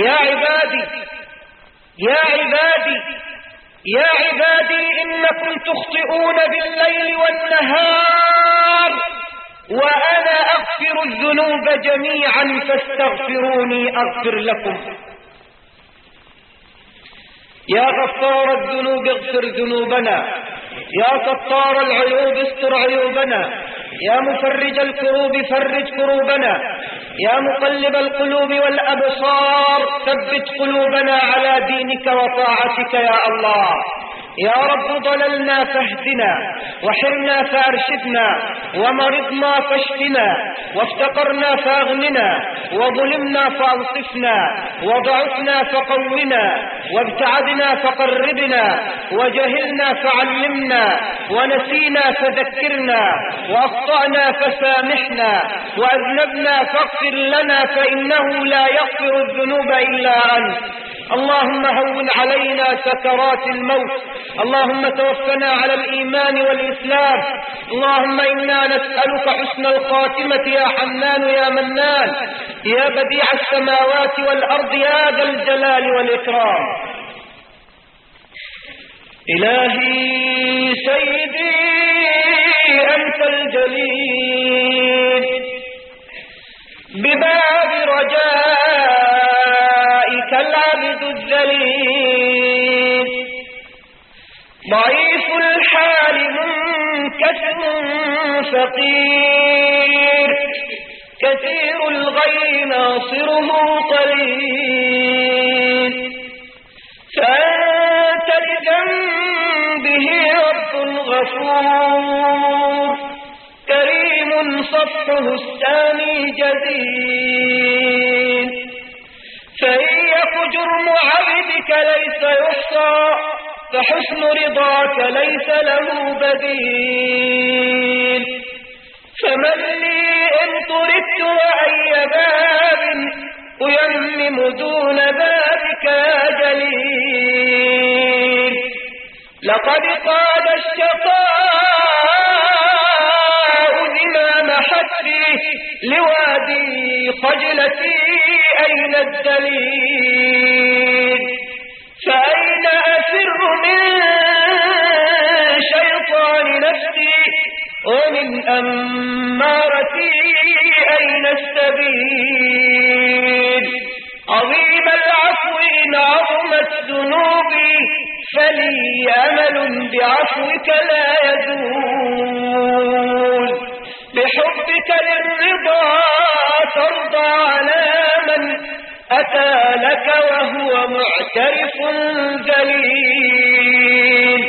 يا عبادي يا عبادي يا عبادي إنكم تخطئون بالليل والنهار وأنا أغفر الذنوب جميعا فاستغفروني أغفر لكم. يا غفار الذنوب اغفر ذنوبنا، يا ستار العيوب استر عيوبنا، يا مفرج الكروب فرج كروبنا، يا مقلب القلوب والأبصار ثبت قلوبنا على دينك وطاعتك يا الله. يا رب ضللنا فاهدنا، وحرنا فارشدنا، ومرضنا فاشفنا، وافتقرنا فاغننا، وظلمنا فانصفنا، وضعفنا فقونا، وابتعدنا فقربنا، وجهلنا فعلمنا، ونسينا فذكرنا، وأخطأنا فسامحنا، وأذنبنا فاغفر لنا فإنه لا يغفر الذنوب إلا أنت. اللهم هون علينا سكرات الموت، اللهم توفنا على الإيمان والإسلام. اللهم إنا نسألك حسن الخاتمة يا حنان يا منان يا بديع السماوات والأرض يا ذا الجلال والإكرام. إلهي سيدي أنت الجليل، بباب رجائك العبد الذليل، ضعيف الحال منكسر فقير، كثير الغي ناصره قليل، فأنت لذنبه رب غفور، كريم صفحه السامي جزيل، فإن يك جرم عبدك ليس يحصى، فحسن رضاك ليس له بديل، فمن لي إن طردت وأي باب أيمم دون بابك يا جليل، لقد قاد الشقاء زمام حتفي لوادي خجلتي أين الدليل، فأين أفر من شيطان نفسي ومن أمارتي أين السبيل، عظيم العفو إن عظمت ذنوبي فلي أمل بعفوك لا يزول، بحبك للرضا ترضى على من أتى لك وهو معترف ذليل،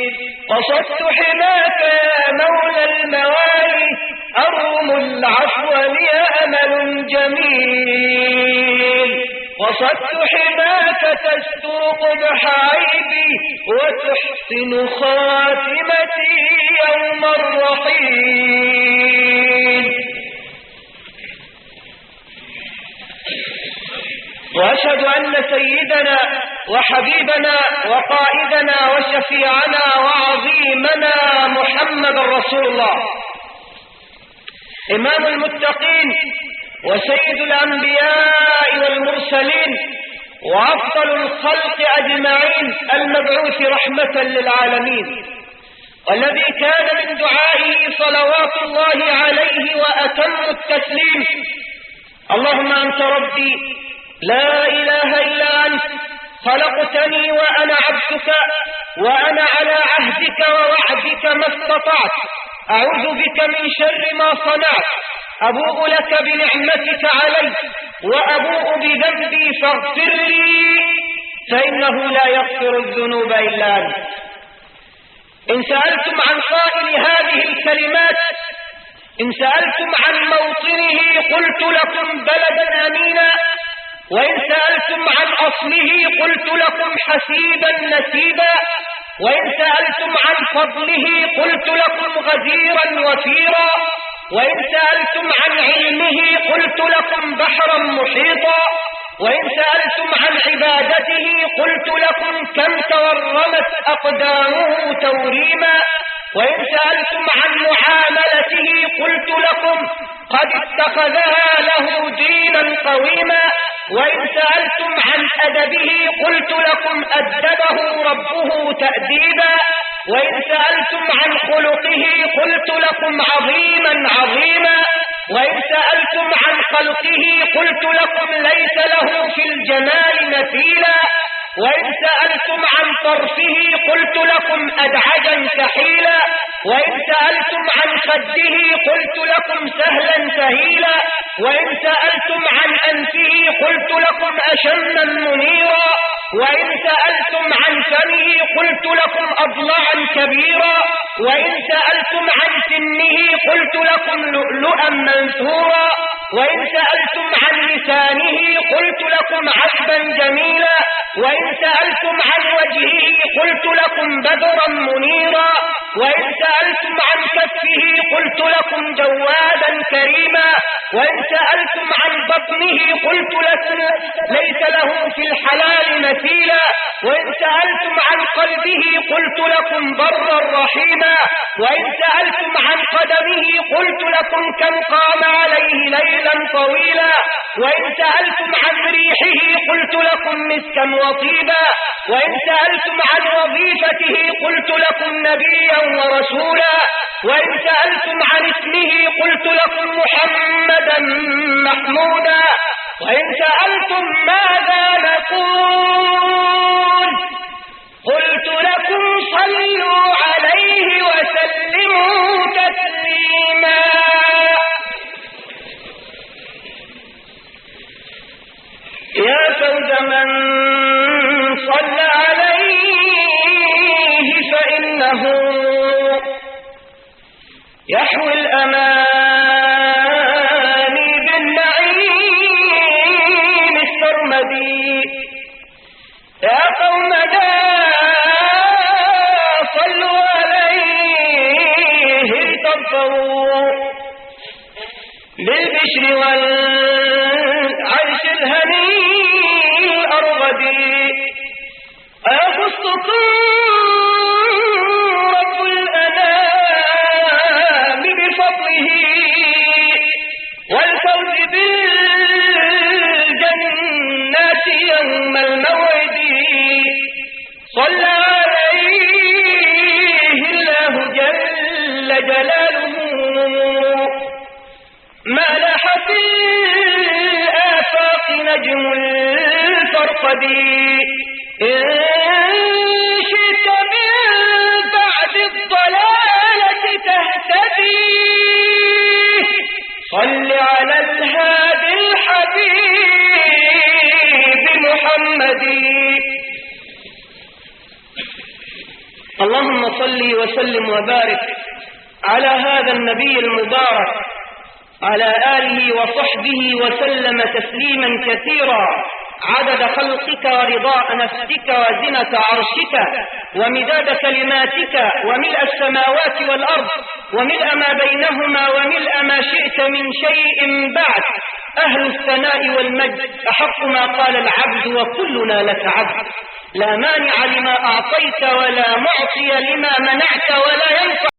قصدت حماك يا مولى الموالي أروم العفو لي أمل جميل، قصدت حماك تستر قبح عيبي وتحسن خاتمتي يوم الرحيل. وأشهد أن سيدنا وحبيبنا وقائدنا وشفيعنا وعظيمنا محمد رسول الله، إمام المتقين وسيد الأنبياء والمرسلين وأفضل الخلق أجمعين، المبعوث رحمة للعالمين، والذي كان من دعائه صلوات الله عليه وأتم التسليم: اللهم أنت ربي لا إله إلا أنت، خلقتني وأنا عبدك، وأنا على عهدك ووعدك ما استطعت، أعوذ بك من شر ما صنعت، أبوء لك بنعمتك علي وأبوء بذنبي فاغفر لي فإنه لا يغفر الذنوب إلا أنت. إن سألتم عن قائل هذه الكلمات، إن سألتم عن موطنه قلت لكم بلدا أمينا، وإن سألتم عن أصله قلت لكم حسيبا نسيبا، وإن سألتم عن فضله قلت لكم غزيرا وفيرا، وإن سألتم عن علمه قلت لكم بحرا محيطا، وإن سألتم عن عبادته قلت لكم كم تورمت أقدامه توريما، وإن سألتم عن معاملته قلت لكم قد اتخذها له دينا قويما. وإن سألتم عن أدبه قلت لكم أدبه ربه تأديبا. وإن سألتم عن خلقه قلت لكم عظيما عظيما. وإن سألتم عن خلقه قلت لكم ليس له في الجمال مثيلا. وإن سألتم عن طرفه قلت لكم أدعجا كحيلا. وإن سألتم عن خده قلت لكم سهلا سهيلا. وإن سألتم عن أنفه قلت لكم أشما منيرا. وإن سألتم عن فمه قلت لكم أضلعا كبيرا. وإن سألتم عن سنه قلت لكم لؤلؤا منثورا. وإن سألتم عن لسانه قلت لكم عذبا جميلا. وإن سألتم عن وجهه قلت لكم بدرا منيرا. وإن سألتم عن كفه قلت لكم جوادا كريما. وإن سألتم عن بطنه قلت لكم ليس له في الحلال مثيلا. وإن سألتم عن قلبه قلت لكم برا رحيما. وإن سألتم عن قدمه قلت لكم كم قام عليه ليلا طويلا. وإن سألتم عن ريحه قلت لكم مسكا وطيبا. وإن سألتم عن وظيفته قلت لكم نبيا ورسولا. وإن سألتم عن اسمه قلت لكم محمدا محمودا. وإن سألتم ماذا نقول قلت لكم صلوا عليه وسلموا تسليما. يا فوز من صلى عليه فإنه يحوي الأماني بالنعيم السرمدي. يا قومنا صلوا عليه تظفروا بالبشر والعرش الهني الأرغدي. أخصكم رب الأنام بفضله والفوز بالجنات يوم الموعد. صلى عليه الله جل جلاله ما لاح في الآفاق نجم الفرقد. إن شئت من بعد الضلالة تهتدي صل على الهادي الحبيب محمد. اللهم صل وسلم وبارك على هذا النبي المبارك على آله وصحبه وسلم تسليما كثيرا عدد خلقك ورضاء نفسك وزنة عرشك ومداد كلماتك وملء السماوات والأرض وملء ما بينهما وملء ما شئت من شيء بعد. أهل الثناء والمجد أحق ما قال العبد وكلنا لك عبد. لا مانع لما أعطيت ولا معطي لما منعت ولا ينفع